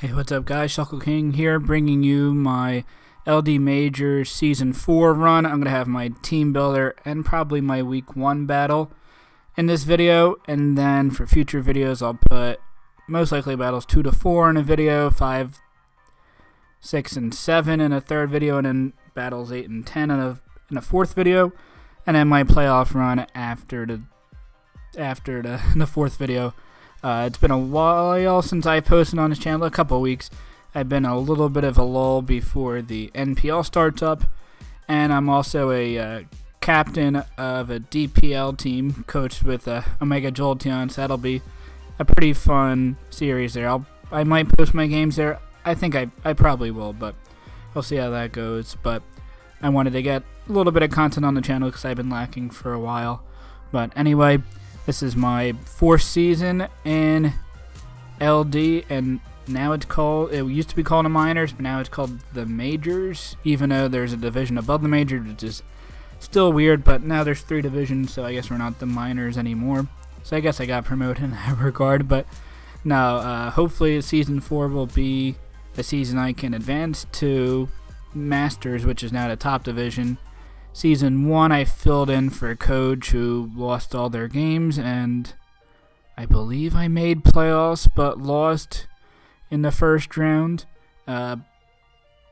Hey, what's up, guys? Shuckle King here, bringing you my LD Major Season 4 run. I'm going to have my team builder and probably my Week 1 battle in this video, and then for future videos I'll put most likely battles 2 to 4 in a video, 5, 6, and 7 in a third video, and then battles 8 and 10 in a fourth video, and then my playoff run after the fourth video. It's been a while since I posted on this channel, a couple weeks. I've been a little bit of a lull before the NPL starts up, and I'm also a captain of a DPL team coached with Omega Jolteon, so that'll be a pretty fun series there. I might post my games there. I think I probably will, but we'll see how that goes. But I wanted to get a little bit of content on the channel because I've been lacking for a while. But anyway, this is my fourth season in LD, and now it used to be called the minors, but now it's called the majors, even though there's a division above the majors, which is still weird, but now there's 3 divisions, so I guess we're not the minors anymore. So I guess I got promoted in that regard, but now hopefully season 4 will be a season I can advance to Masters, which is now the top division. Season 1, I filled in for a coach who lost all their games, and I believe I made playoffs, but lost in the first round. And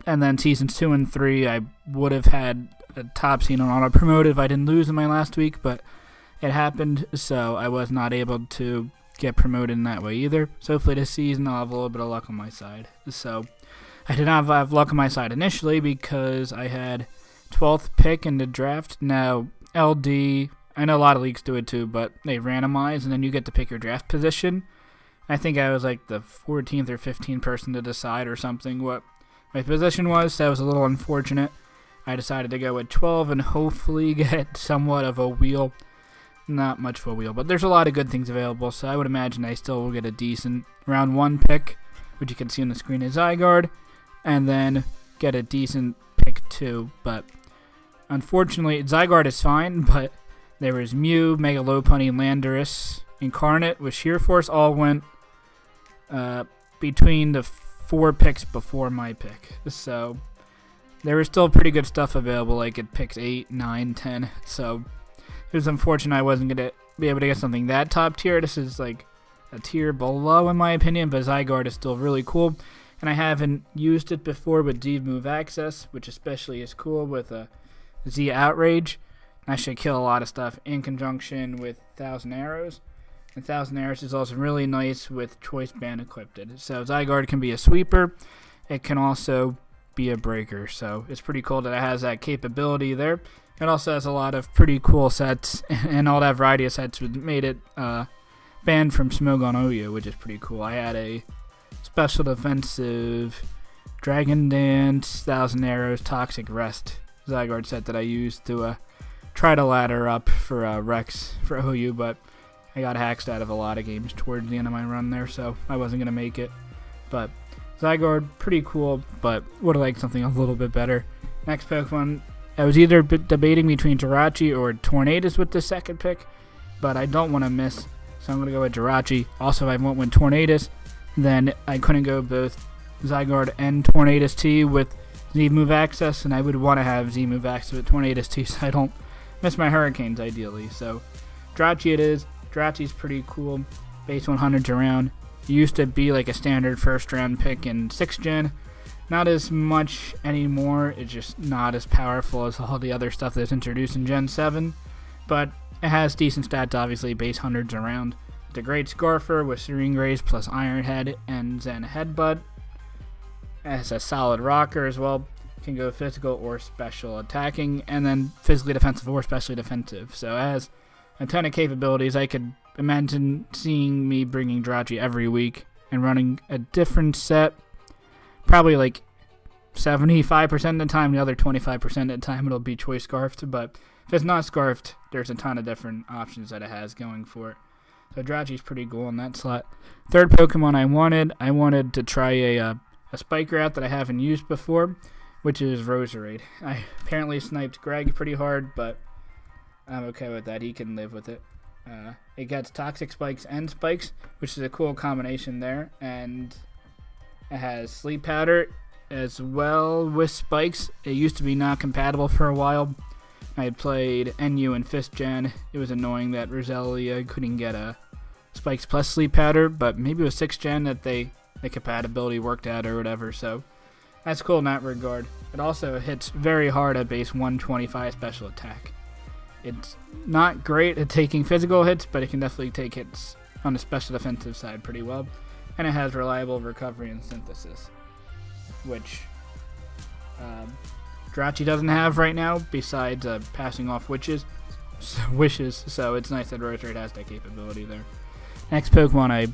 then seasons 2 and 3, I would have had a top seed on auto-promoted if I didn't lose in my last week, but it happened, so I was not able to get promoted in that way either. So hopefully this season I'll have a little bit of luck on my side. So I did not have luck on my side initially because I had 12th pick in the draft. Now, LD, I know a lot of leagues do it too, but they randomize, and then you get to pick your draft position. I think I was like the 14th or 15th person to decide or something what my position was, so that was a little unfortunate. I decided to go with 12 and hopefully get somewhat of a wheel. Not much of a wheel, but there's a lot of good things available, so I would imagine I still will get a decent round 1 pick, which you can see on the screen is Zygarde, and then get a decent pick 2, but unfortunately, Zygarde is fine, but there was Mew, Mega Lopunny, Landorus, Incarnate with Sheer Force all went between the 4 picks before my pick. So there was still pretty good stuff available, like at picks 8, 9, 10. So it was unfortunate I wasn't going to be able to get something that top tier. This is like a tier below in my opinion, but Zygarde is still really cool. And I haven't used it before with Z Move Access, which especially is cool with a Z Outrage. I should kill a lot of stuff in conjunction with 1,000 Arrows. And 1,000 Arrows is also really nice with Choice Band equipped. So Zygarde can be a sweeper. It can also be a breaker. So it's pretty cool that it has that capability there. It also has a lot of pretty cool sets, and all that variety of sets made it banned from Smogon Oyo, which is pretty cool. I had a special defensive Dragon Dance, 1,000 Arrows, Toxic Rest Zygarde set that I used to try to ladder up for Rex for OU, but I got hacked out of a lot of games towards the end of my run there, so I wasn't going to make it. But Zygarde, pretty cool, but would have liked something a little bit better. Next Pokemon, I was either debating between Jirachi or Tornadus with the second pick, but I don't want to miss, so I'm going to go with Jirachi. Also, if I went with Tornadus, then I couldn't go both Zygarde and Tornadus T with Z Move Access, and I would want to have Z Move Access with Tornadus T so I don't miss my Hurricanes ideally. So Jirachi it is. Jirachi's pretty cool. Base 100s around. It used to be like a standard first round pick in 6th gen. Not as much anymore. It's just not as powerful as all the other stuff that's introduced in Gen 7. But it has decent stats, obviously. Base 100s around. The Great Scarfer with Serene Grace plus Iron Head and Zen Headbutt. It has a solid rocker as well. Can go physical or special attacking, and then physically defensive or specially defensive. So it has a ton of capabilities. I could imagine seeing me bringing Jirachi every week and running a different set. Probably like 75% of the time. The other 25% of the time it'll be Choice Scarfed. But if it's not Scarfed, there's a ton of different options that it has going for it. So Jirachi's pretty cool in that slot. Third Pokemon I wanted to try a Spike Route that I haven't used before, which is Roserade. I apparently sniped Greg pretty hard, but I'm okay with that. He can live with it. It gets Toxic Spikes and Spikes, which is a cool combination there, and It has Sleep Powder as well with Spikes. It used to be not compatible for a while. I had played NU and 5th Gen. It was annoying that Roselia couldn't get a Spikes plus Sleep Powder, but maybe it was 6th Gen that the compatibility worked out or whatever, so that's cool in that regard. It also hits very hard at base 125 special attack. It's not great at taking physical hits, but it can definitely take hits on the special defensive side pretty well. And it has reliable recovery and synthesis, which Jirachi doesn't have right now, besides passing off wishes. So it's nice that Roserade has that capability there. Next Pokemon I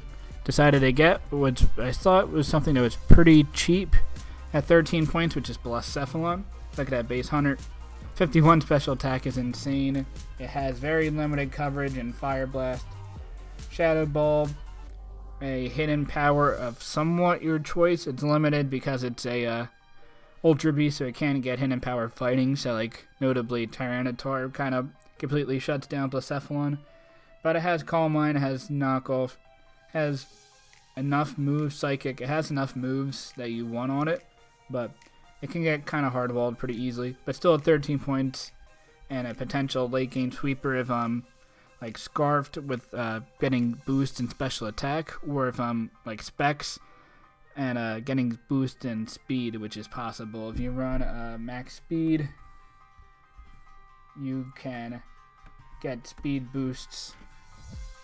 decided to get, which I thought was something that was pretty cheap at 13 points, which is Blacephalon. Look at that base 100. 51 special attack is insane. It has very limited coverage in Fire Blast, Shadow Ball, a hidden power of somewhat your choice. It's limited because it's a Ultra Beast, so it can't get hidden power fighting. So, like, notably, Tyranitar kind of completely shuts down Blacephalon. But it has Calm Mind, it has Knockoff, has enough moves, Psychic. It has enough moves that you want on it, but it can get kind of hard-walled pretty easily. But still at 13 points and a potential late-game sweeper if like Scarfed with getting boost in special attack, or if like Specs and getting boost in speed, which is possible. If you run max speed, you can get speed boosts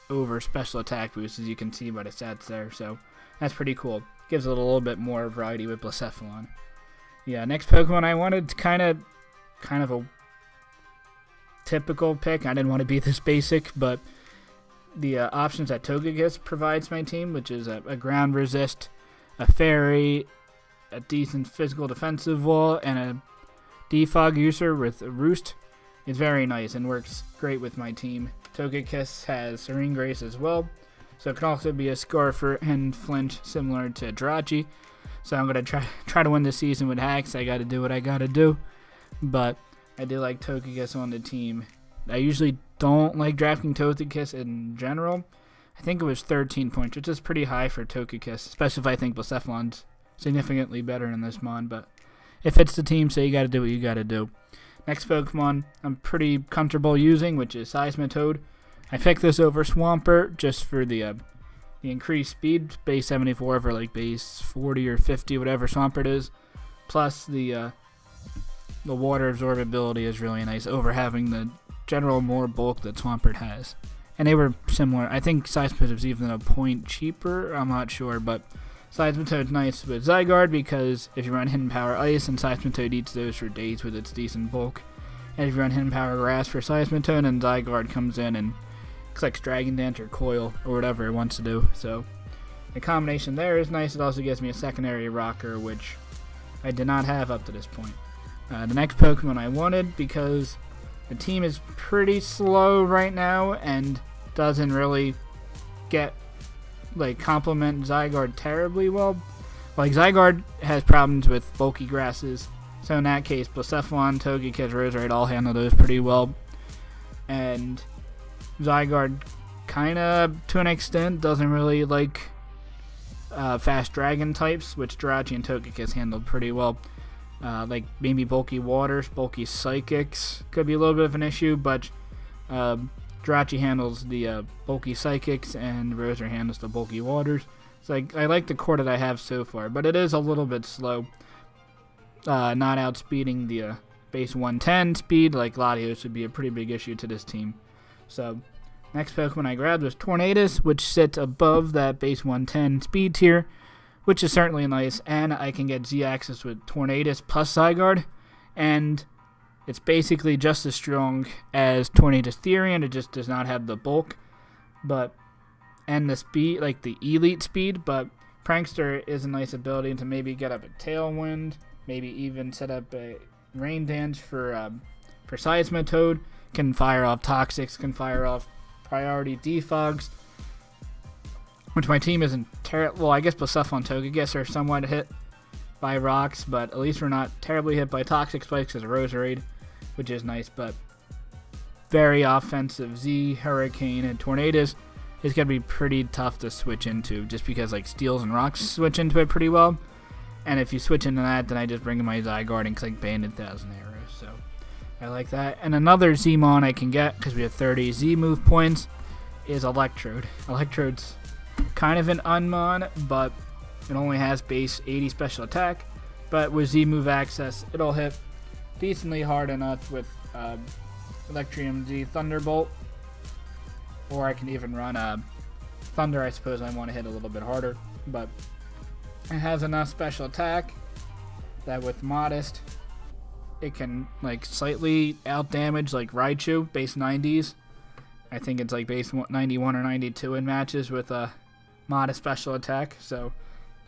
over special attack boosts, as you can see by the stats there. So that's pretty cool. Gives it a little bit more variety with Blacephalon. Yeah, next Pokemon I wanted kind of a typical pick. I didn't want to be this basic, but the options that Togekiss provides my team, which is a ground resist, a fairy, a decent physical defensive wall, and a defog user with a roost, is very nice and works great with my team. Togekiss has Serene Grace as well, so it can also be a Scarfer and Flinch similar to Jirachi. So I'm going to try to win this season with hacks. I got to do what I got to do, but I do like Togekiss on the team. I usually don't like drafting Togekiss in general. I think it was 13 points, which is pretty high for Togekiss, especially if I think Blacephalon's significantly better in this mon, but if it's the team, so you got to do what you got to do. Next Pokemon I'm pretty comfortable using, which is Seismitoad. I picked this over Swampert just for the increased speed, base 74 for like base 40 or 50, whatever Swampert is, plus the water absorbability is really nice over having the general more bulk that Swampert has. And they were similar. I think Seismitoad was even a point cheaper, I'm not sure, but Seismitoad's nice with Zygarde because if you run Hidden Power Ice, and Seismitoad eats those for days with its decent bulk. And if you run Hidden Power Grass for Seismitoad, and Zygarde comes in and clicks Dragon Dance or Coil or whatever it wants to do. So the combination there is nice. It also gives me a secondary rocker, which I did not have up to this point. The next Pokemon I wanted, because the team is pretty slow right now and doesn't really get complement Zygarde terribly well. Like, Zygarde has problems with bulky grasses, so in that case, Blacephalon, Togekiss, Roserade all handle those pretty well. And Zygarde, kinda to an extent, doesn't really like fast dragon types, which Jirachi and Togekiss handled pretty well. Like maybe bulky waters, bulky psychics could be a little bit of an issue, but Jirachi handles the bulky psychics and Roser handles the bulky waters. So I like the core that I have so far, but it is a little bit slow. Not outspeeding the base 110 speed like Latios would be a pretty big issue to this team. So next Pokemon I grabbed was Tornadus, which sits above that base 110 speed tier, which is certainly nice, and I can get Z-Axis with Tornadus plus Zygarde, and it's basically just as strong as Tornadus Therian. It just does not have the bulk, and the speed, like the elite speed, but Prankster is a nice ability to maybe get up a Tailwind, maybe even set up a Rain Dance for Seismitoad, can fire off Toxics, can fire off Priority Defogs, which my team isn't terrible. Well, I guess Blacephalon and Togekiss are somewhat hit by rocks, but at least we're not terribly hit by Toxic Spikes as a Roserade, which is nice. But very offensive Z, Hurricane, and Tornadus is going to be pretty tough to switch into, just because like steels and rocks switch into it pretty well. And if you switch into that, then I just bring in my Zygarde and click Banded Thousand Arrows. So I like that. And another Z-Mon I can get, because we have 30 Z move points, is Electrode. Electrode's kind of an unmon, but it only has base 80 special attack. But with Z move access, it'll hit decently hard enough with Electrium Z Thunderbolt. Or I can even run Thunder, I suppose I want to hit a little bit harder. But it has enough special attack that with Modest, it can like slightly outdamage like Raichu, base 90s. I think it's like base 91 or 92 in matches with a Modest special attack. So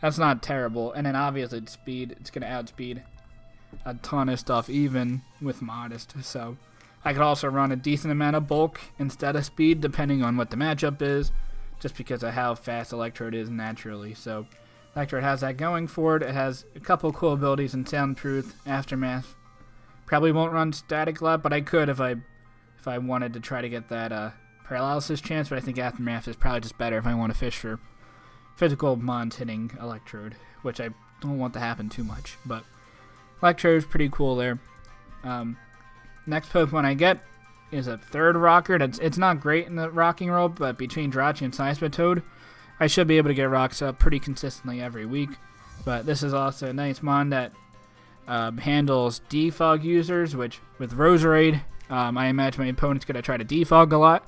that's not terrible. And then obviously it's speed. It's going to outspeed a ton of stuff even with Modest. So I could also run a decent amount of bulk instead of speed, depending on what the matchup is, just because of how fast Electrode is naturally. So Electrode has that going for it. It has a couple cool abilities in Soundproof, Aftermath. Probably won't run Static a lot, but I could if I wanted to try to get that Paralysis chance. But I think Aftermath is probably just better if I want to fish for physical mons hitting Electrode, which I don't want to happen too much. But Electrode is pretty cool there. Next Pokemon I get is a third rocker. It's not great in the rocking role, but between Jirachi and Seismitoad, I should be able to get rocks up pretty consistently every week. But this is also a nice mon that handles defog users, which with Roserade, I imagine my opponent's going to try to defog a lot.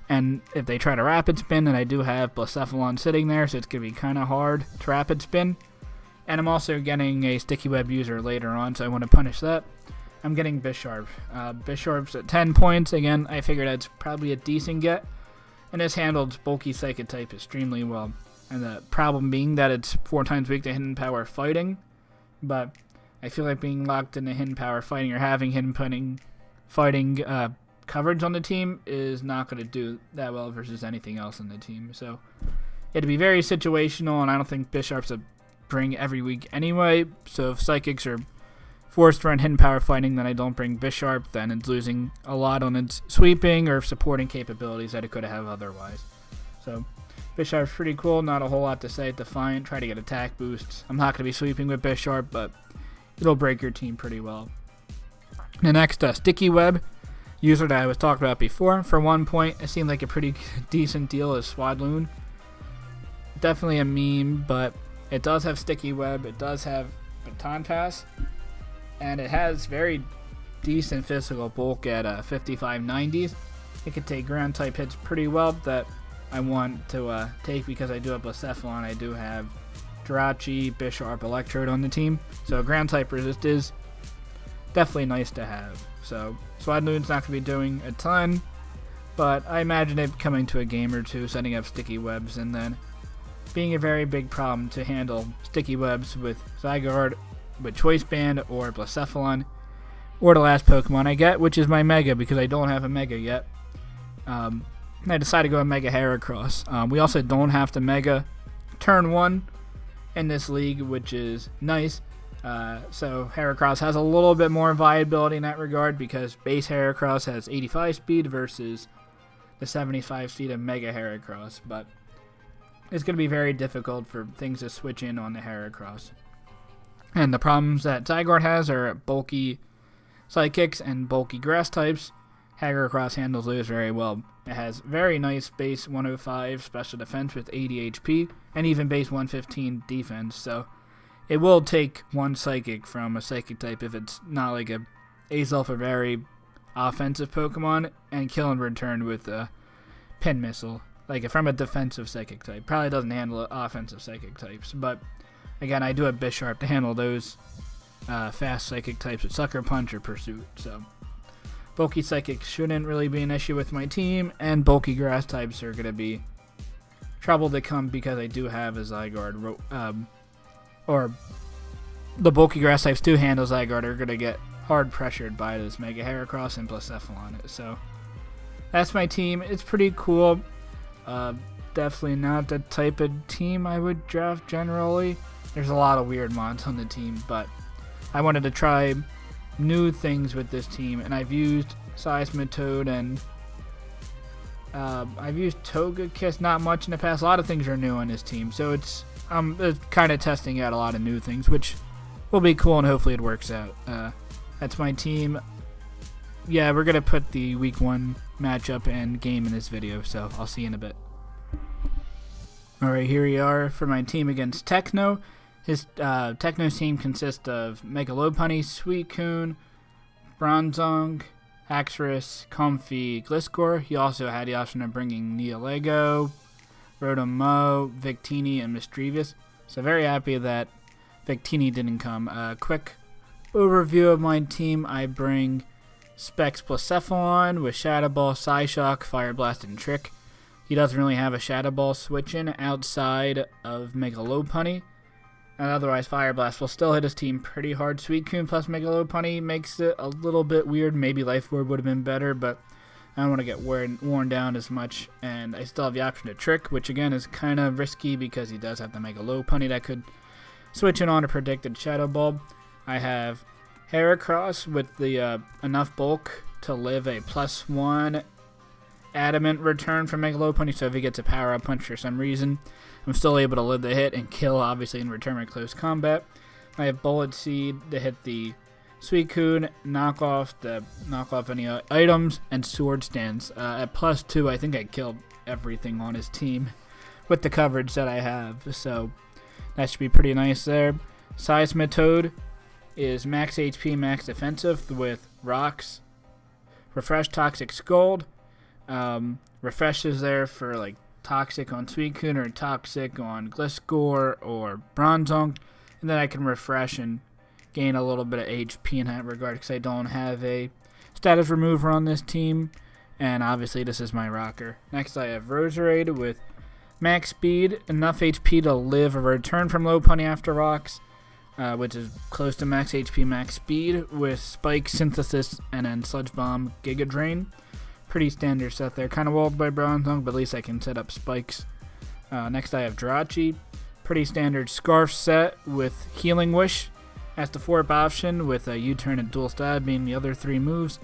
And if they try to rapid spin, then I do have Blacephalon sitting there, so it's going to be kind of hard to rapid spin. And I'm also getting a Sticky Web user later on, so I want to punish that. I'm getting Bisharp. Bisharp's at 10 points. Again, I figured that's probably a decent get. And this handles bulky Psychic type extremely well. And the problem being that it's 4 times weak to Hidden Power Fighting. But I feel like being locked into Hidden Power Fighting or having Hidden Fighting coverage on the team is not going to do that well versus anything else on the team. So it'd be very situational, and I don't think Bisharp's a bring every week anyway. So if Psychics are forced to run Hidden Power Fighting, then I don't bring Bisharp, then it's losing a lot on its sweeping or supporting capabilities that it could have otherwise. So Bisharp's pretty cool, not a whole lot to say. Defiant, try to get attack boosts. I'm not going to be sweeping with Bisharp, but it'll break your team pretty well. The next, Sticky Web, user that I was talking about before. For 1 point, it seemed like a pretty decent deal as Swadloon. Definitely a meme, but it does have Sticky Web, it does have Baton Pass, and it has very decent physical bulk at 55-90s. It can take ground type hits pretty well that I want to take because I do have Blacephalon. I do have Jirachi, Bisharp, Electrode on the team. So ground type resist is definitely nice to have. So Swadloon's not going to be doing a ton, but I imagine it coming to a game or two, setting up Sticky Webs, and then being a very big problem to handle Sticky Webs with Zygarde, with Choice Band, or Blacephalon, or the last Pokemon I get, which is my Mega, because I don't have a Mega yet. I decided to go with Mega Heracross. We also don't have to Mega turn 1 in this league, which is nice. So Heracross has a little bit more viability in that regard, because base Heracross has 85 speed versus the 75 speed of Mega Heracross, but it's going to be very difficult for things to switch in on the Heracross. And the problems that Zygarde has are bulky Psychics and bulky Grass types. Heracross handles those very well. It has very nice base 105 special defense with 80 HP, and even base 115 defense, so it will take one Psychic from a Psychic type if it's not like a Azelf, a very offensive Pokemon, and kill in return with a Pin Missile. Like from a defensive Psychic type. Probably doesn't handle offensive Psychic types, but again, I do have Bisharp to handle those fast Psychic types with Sucker Punch or Pursuit. So bulky Psychics shouldn't really be an issue with my team, and bulky Grass types are going to be trouble to come because I do have a Zygarde. Or the bulky Grass types do handle Zygarde are going to get hard pressured by this Mega Heracross and Blacephalon. So that's my team. It's pretty cool. Definitely not the type of team I would draft generally. There's a lot of weird mods on the team, but I wanted to try new things with this team, and I've used Seismitoad and I've used Togekiss not much in the past. A lot of things are new on this team, so it's kind of testing out a lot of new things, which will be cool, and hopefully it works out. That's my team. Yeah, we're going to put the week 1 matchup and game in this video, so I'll see you in a bit. Alright, here we are for my team against Techno. His Techno's team consists of Megalopunny, Suicune, Bronzong, Haxorus, Comfey, Gliscor. He also had the option of bringing Neolego, Rotom-Mow, Victini, and Misdreavus. So very happy that Victini didn't come. Quick overview of my team. I bring Specs Blacephalon with Shadow Ball, Psyshock, Fire Blast, and Trick. He doesn't really have a Shadow Ball switch in outside of Megalopunny. And otherwise, Fire Blast will still hit his team pretty hard. Suicune plus Megalopunny makes it a little bit weird. Maybe Life Orb would have been better, but I don't want to get worn down as much. And I still have the option to Trick, which again is kind of risky because he does have the Megalopunny that could switch in on a predicted Shadow Ball. I have Heracross with the enough bulk to live a +1 adamant return from Megalopunny, so if he gets a power-up punch for some reason, I'm still able to live the hit and kill, obviously, in return with close combat. I have Bullet Seed to hit the Suicune, knock off any items, and Sword Stance. At +2, I think I killed everything on his team with the coverage that I have, so that should be pretty nice there. Seismitoad is max HP, max defensive with Rocks, Refresh, Toxic Scald. Refresh is there for like Toxic on Suicune or Toxic on Gliscor or Bronzong, and then I can refresh and gain a little bit of HP in that regard because I don't have a status remover on this team, and obviously this is my rocker. Next I have Roserade with max speed, enough HP to live a return from Lopunny after Rocks, which is close to max HP, max speed, with Spike, Synthesis, and then Sludge Bomb, Giga Drain. Pretty standard set there. Kind of walled by Bronzong, but at least I can set up spikes. Next I have Jirachi. Pretty standard Scarf set with Healing Wish as the 4th option, with a U-turn and Dual Stab being the other 3 moves.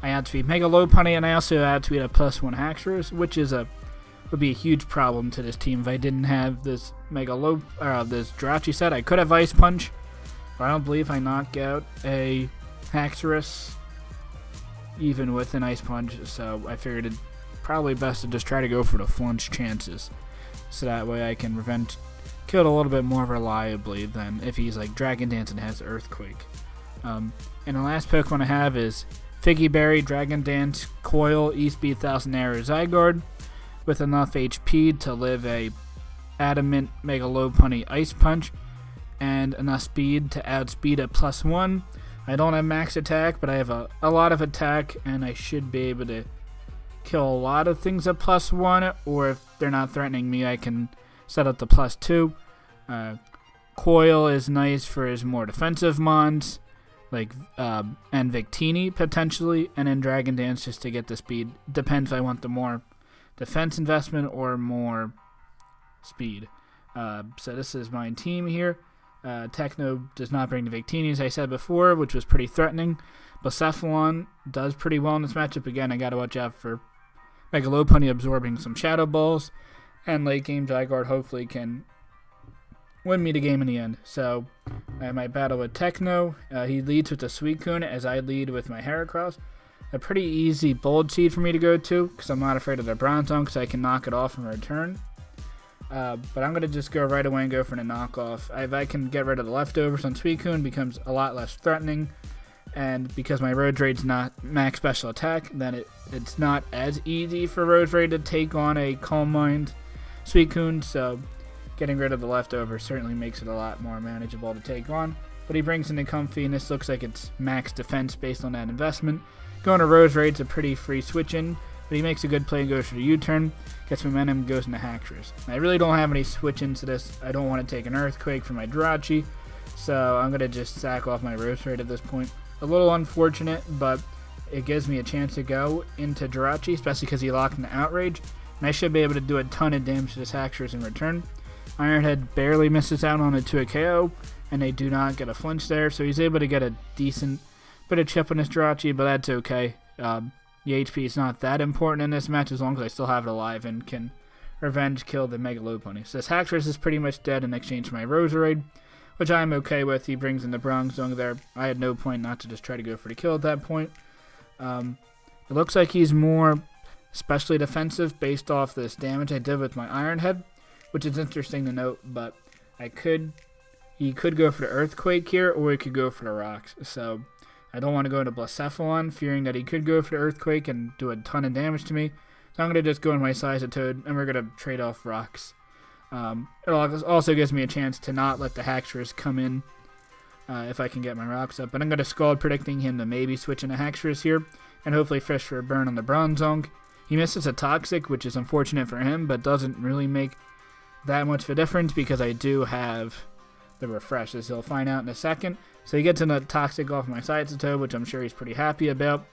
I add to Mega Lopunny, and I also add to a +1 Haxorus, which is would be a huge problem to this team if I didn't have this this Jirachi set. I could have Ice Punch, but I don't believe I knock out a Haxorus even with an Ice Punch, so I figured it probably best to just try to go for the flinch chances, so that way I can prevent kill it a little bit more reliably than if he's like Dragon Dance and has Earthquake. And the last Pokemon I have is Figgy Berry, Dragon Dance, Coil, E-Speed, Thousand Arrow, Zygarde, with enough HP to live a Adamant, Mega Lopunny, Ice Punch, and enough speed to outspeed at +1. I don't have max attack, but I have a lot of attack, and I should be able to kill a lot of things at +1, or if they're not threatening me, I can set up the +2. Coil is nice for his more defensive mons, like and Victini potentially, and then Dragon Dance just to get the speed. Depends if I want the more defense investment or more speed. So this is my team here. Techno does not bring the Victini, as I said before, which was pretty threatening. Blacephalon does pretty well in this matchup. Again, I gotta watch out for Megalopunny absorbing some Shadow Balls, and late game Zygarde hopefully can win me the game in the end. So I have my battle with Techno. He leads with the Suicune, as I lead with my Heracross. A pretty easy Bold Seed for me to go to, because I'm not afraid of the Bronzong, because I can knock it off in return. But I'm going to just go right away and go for the knockoff. If I can get rid of the leftovers on Suicune, becomes a lot less threatening. And because my Rosedade's not max special attack, then it's not as easy for Roserade to take on a Calm Mind Suicune. So getting rid of the leftovers certainly makes it a lot more manageable to take on. But he brings in the Comfey, and this looks like it's max defense based on that investment. Going to Roserade's a pretty free switch in, but he makes a good play and goes for the U-turn, gets momentum, goes into Haxorus. I really don't have any switch-ins to this. I don't want to take an Earthquake for my Jirachi, so I'm going to just sack off my Roserade at this point. A little unfortunate, but it gives me a chance to go into Jirachi, especially because he locked in the Outrage, and I should be able to do a ton of damage to this Haxorus in return. Ironhead barely misses out on it to a KO, and they do not get a flinch there, so he's able to get a decent bit of chip on his Jirachi, but that's okay. The HP is not that important in this match as long as I still have it alive and can revenge kill the Mega Lopunny. So this Haxorus is pretty much dead in exchange for my Roserade, which I'm okay with. He brings in the Bronzong there. I had no point not to just try to go for the kill at that point. It looks like he's more especially defensive based off this damage I did with my Iron Head, which is interesting to note, but he could go for the Earthquake here, or he could go for the Rocks. So I don't want to go into Blacephalon, fearing that he could go for the Earthquake and do a ton of damage to me. So I'm going to just go in my Toad, and we're going to trade off Rocks. It also gives me a chance to not let the Haxorus come in if I can get my Rocks up. But I'm going to Scald, predicting him to maybe switch into Haxorus here, and hopefully fish for a burn on the Bronzong. He misses a Toxic, which is unfortunate for him, but doesn't really make that much of a difference because I do have the Refresh, as he'll find out in a second. So he gets a Toxic off my Toad, which I'm sure he's pretty happy about.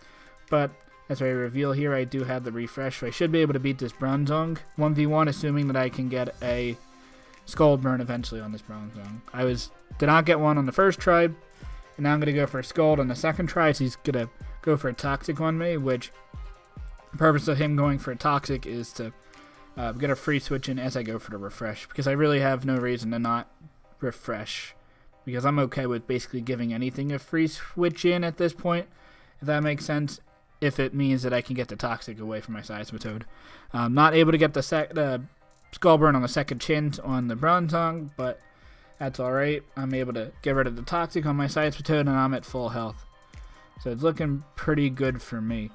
But as I reveal here, I do have the Refresh, so I should be able to beat this Bronzong 1v1, assuming that I can get a Scald Burn eventually on this Bronzong. Did not get one on the first try, and now I'm going to go for a Scald on the second try, so he's going to go for a Toxic on me, which the purpose of him going for a Toxic is to get a free switch in as I go for the Refresh, because I really have no reason to not Refresh, because I'm okay with basically giving anything a free switch in at this point, if that makes sense, if it means that I can get the Toxic away from my Toad. Not able to get the Skull Burn on the second chin on the Bronzong, but that's alright. I'm able to get rid of the Toxic on my Toad, and I'm at full health. So it's looking pretty good for me.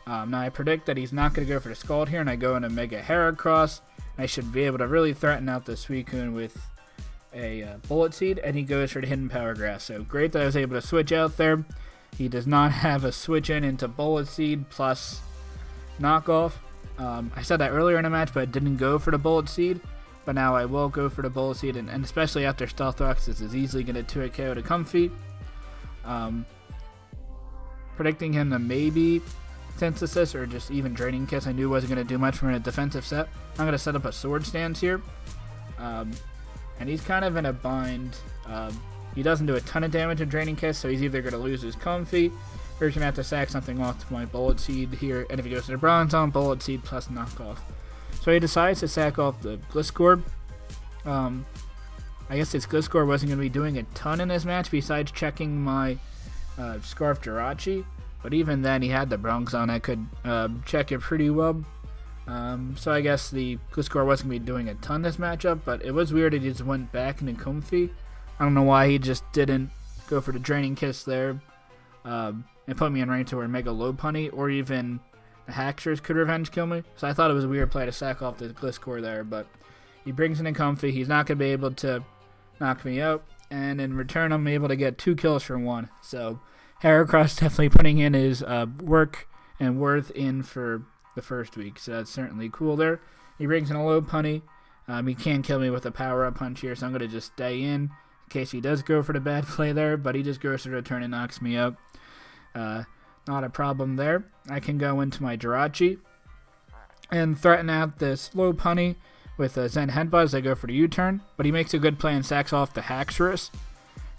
Now I predict that he's not going to go for the Scald here, and I go into Mega Heracross. I should be able to really threaten out the Suicune with a Bullet Seed, and he goes for the Hidden Power Grass. So great that I was able to switch out there. He does not have a switch in into Bullet Seed plus Knockoff. I said that earlier in the match, but I didn't go for the Bullet Seed. But now I will go for the Bullet Seed, and especially after Stealth Rocks, this is easily going to 2-hit KO to Comfy. Predicting him to maybe Synthesis or just even Draining Kiss. I knew wasn't going to do much for a defensive set. I'm going to set up a Sword Stance here. And he's kind of in a bind. He doesn't do a ton of damage in Draining Kiss, so he's either going to lose his Comfy, or he's going to have to sack something off to my Bullet Seed here. And if he goes to the Bronzong, Bullet Seed plus Knockoff. So he decides to sack off the Gliscor. I guess this Gliscor wasn't going to be doing a ton in this match besides checking my Scarf Jirachi. But even then, he had the Bronzong. I could check it pretty well. So I guess the Gliscor wasn't going to be doing a ton this matchup, but it was weird that he just went back into Comfy. I don't know why he just didn't go for the Draining Kiss there and put me in range to where Mega Lopunny or even the Haxorus could revenge kill me. So I thought it was a weird play to sack off the Gliscor there, but he brings in a Comfy. He's not going to be able to knock me out, and in return I'm able to get 2 kills for 1. So Heracross definitely putting in his work and worth in for the first week, so that's certainly cool there. He brings in a Lopunny. He can't kill me with a power-up punch here, so I'm going to just stay in case he does go for the bad play there, but he just goes to return and knocks me out. Not a problem there. I can go into my Jirachi and threaten out this Lopunny with a Zen Headbutt. I go for the U-turn, but he makes a good play and sacks off the Haxorus.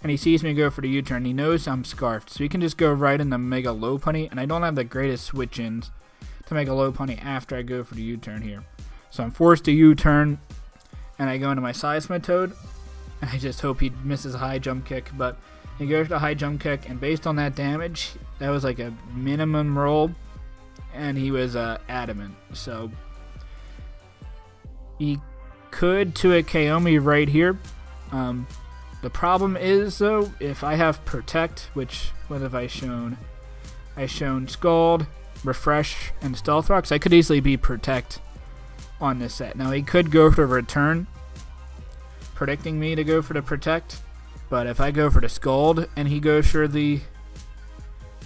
And he sees me go for the U-turn. He knows I'm Scarfed, so he can just go right into Mega Lopunny, and I don't have the greatest switch-ins to Mega Lopunny after I go for the U-turn here. So I'm forced to U-turn, and I go into my Seismitoad, and I just hope he misses a high jump kick, but he goes to a high jump kick, and based on that damage, that was like a minimum roll, and he was adamant. So he could 2-hit KO me right here. The problem is, though, if I have Protect, which, what have I shown? I've shown Scald, Refresh, and Stealth Rocks. I could easily be Protect on this set. Now, he could go for Return, predicting me to go for the Protect, but if I go for the Scald, and he goes for the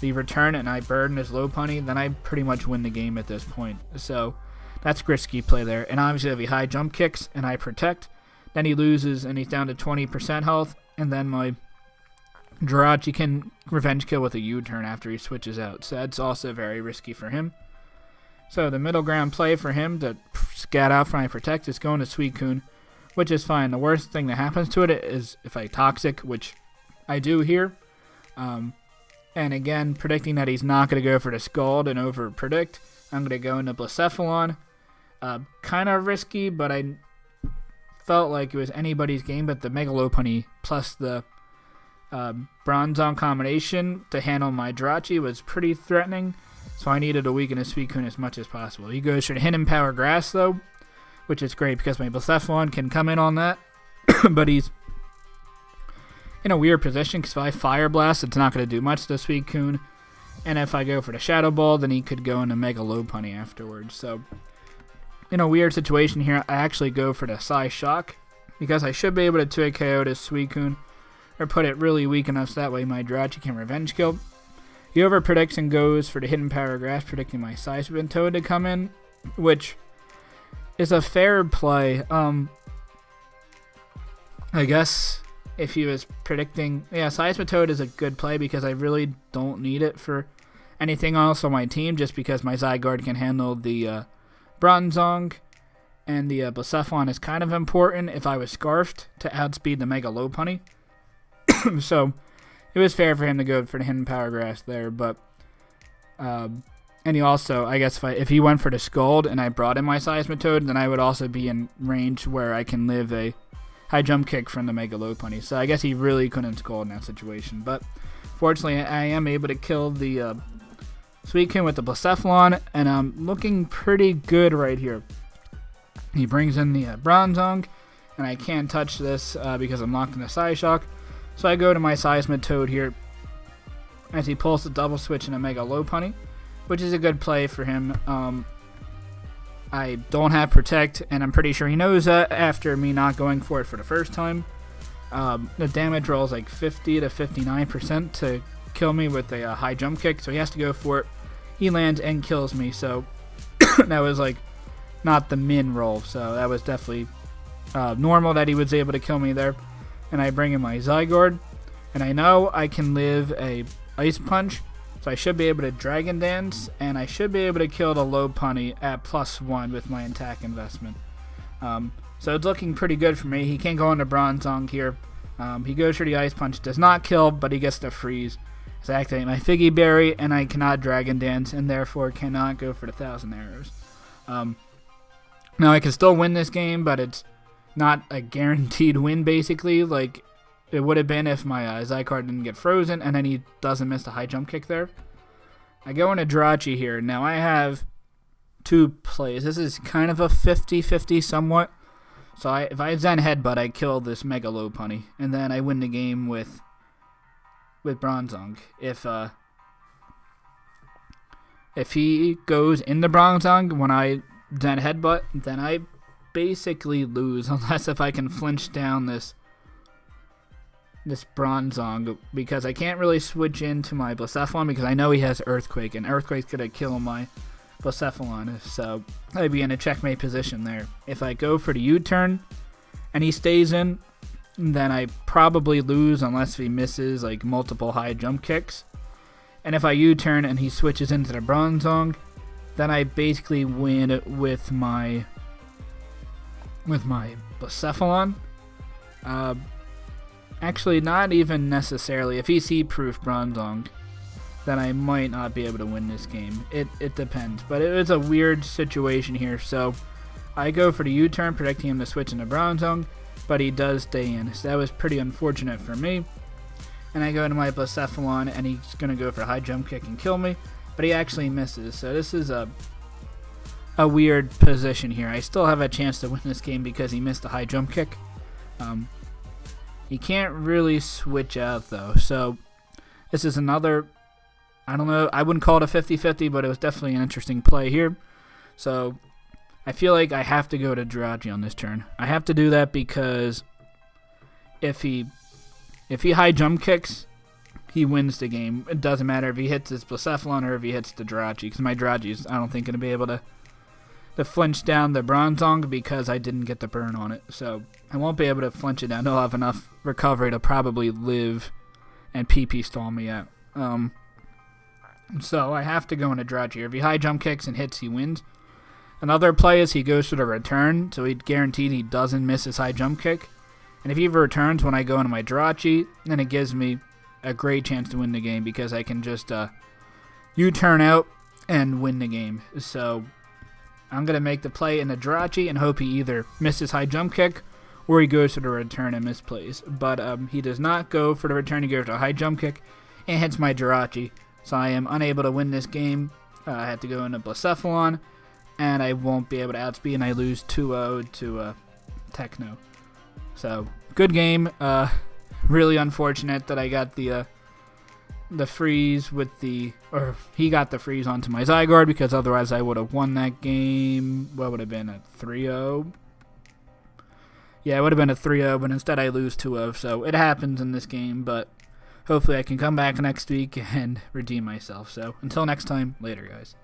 Return, and I burden his Lopunny, then I pretty much win the game at this point. So, that's risky play there. And obviously, if he high jump kicks, and I Protect, then he loses, and he's down to 20% health, and then my Jirachi can revenge kill with a U-turn after he switches out, so that's also very risky for him. So the middle ground play for him to scat out for my Protect is going to Suicune, which is fine. The worst thing that happens to it is if I Toxic, which I do here. And again, predicting that he's not going to go for the Scald and over-predict, I'm going to go into Blacephalon. Kind of risky, but I felt like it was anybody's game, but the Mega Lopunny plus the Bronzong combination to handle my Jirachi was pretty threatening, so I needed to weaken his Suicune as much as possible. He goes for the Hidden Power Grass, though, which is great because my Blacephalon can come in on that, but he's in a weird position because if I Fire Blast, it's not going to do much to Suicune, and if I go for the Shadow Ball, then he could go into Mega Lopunny afterwards. So, in a weird situation here, I actually go for the Psy Shock because I should be able to 2-hit KO this Suicune, or put it really weak enough so that way my Jirachi can revenge kill. He over-predicts and goes for the Hidden Power Grass, predicting my Seismitoad Toad to come in, which is a fair play. I guess if he was predicting... Yeah, Seismitoad is a good play because I really don't need it for anything else on my team, just because my Zygarde can handle the Bronzong, and the Blacephalon is kind of important if I was Scarfed to outspeed the Mega Lopunny. So it was fair for him to go for the Hidden Power Grass there, but and he also, I guess, if he went for the Scald and I brought in my Seismitoad, then I would also be in range where I can live a high jump kick from the Mega Lopunny. So I guess he really couldn't Scald in that situation, but fortunately I am able to kill the Suicune with the Blacephalon, and I'm looking pretty good right here. He brings in the Bronzong, and I can't touch this because I'm locked in the Psyshock. So I go to my Seismitoad here as he pulls the double switch in a Mega Lopunny, which is a good play for him. I don't have Protect, and I'm pretty sure he knows that after me not going for it for the first time. The damage roll is like 50 to 59% to kill me with a high jump kick, so he has to go for it. He lands and kills me, so that was like not the min roll, so that was definitely normal that he was able to kill me there. And I bring in my Zygarde, and I know I can live a Ice Punch, so I should be able to Dragon Dance, and I should be able to kill the Lopunny at +1 with my attack investment. So it's looking pretty good for me. He can't go into Bronzong here. He goes for the Ice Punch, does not kill, but he gets the freeze. So I activate my Figgy Berry, and I cannot Dragon Dance, and therefore cannot go for the 1,000 Arrows. Now I can still win this game, but it's not a guaranteed win, basically, like it would have been if my Zygarde didn't get frozen, and then he doesn't miss the high jump kick there. I go into Jirachi here. Now I have two plays. This is kind of a 50-50 somewhat. So if I Zen Headbutt, I kill this Mega Lopunny, and then I win the game with Bronzong. If he goes in the Bronzong when I Zen Headbutt, then I basically lose, unless if I can flinch down this Bronzong, because I can't really switch into my Blacephalon because I know he has Earthquake, and Earthquake's gonna kill my Blacephalon, so I'd be in a checkmate position there. If I go for the U-turn and he stays in, then I probably lose unless he misses like multiple high jump kicks. And if I U-turn and he switches into the Bronzong, then I basically win with my Blacephalon. Actually, not even necessarily. If he's heat-proof Bronzong, then I might not be able to win this game. It depends. But it was a weird situation here. So I go for the U-turn, predicting him to switch into Bronzong, but he does stay in. So that was pretty unfortunate for me. And I go into my Blacephalon, and he's going to go for a high jump kick and kill me. But he actually misses. So this is a weird position here. I still have a chance to win this game because he missed a high jump kick. He can't really switch out, though. So this is another, I don't know, I wouldn't call it a 50-50, but it was definitely an interesting play here. So I feel like I have to go to Jirachi on this turn. I have to do that because if he high jump kicks, he wins the game. It doesn't matter if he hits his Blacephalon or if he hits the Jirachi, because my Jirachi's, I don't think, going to be able to flinch down the Bronzong because I didn't get the burn on it. So I won't be able to flinch it down. He'll have enough recovery to probably live and PP stall me out. So I have to go into Jirachi. If he high jump kicks and hits, he wins. Another play is he goes for the return, so he's guaranteed he doesn't miss his high jump kick. And if he returns when I go into my Jirachi, then it gives me a great chance to win the game because I can just U-turn out and win the game. So I'm going to make the play in the Jirachi and hope he either misses high jump kick or he goes for the return and misplays. But he does not go for the return. He goes for a high jump kick and hits my Jirachi. So I am unable to win this game. I had to go into Blacephalon, and I won't be able to outspeed, and I lose 2-0 to Techno. So, good game. Really unfortunate that I got the freeze with or he got the freeze onto my Zygarde, because otherwise I would have won that game. What would have been a 3-0? Yeah, it would have been a 3-0, but instead I lose 2-0. So, it happens in this game, but hopefully I can come back next week and redeem myself. So, until next time, later, guys.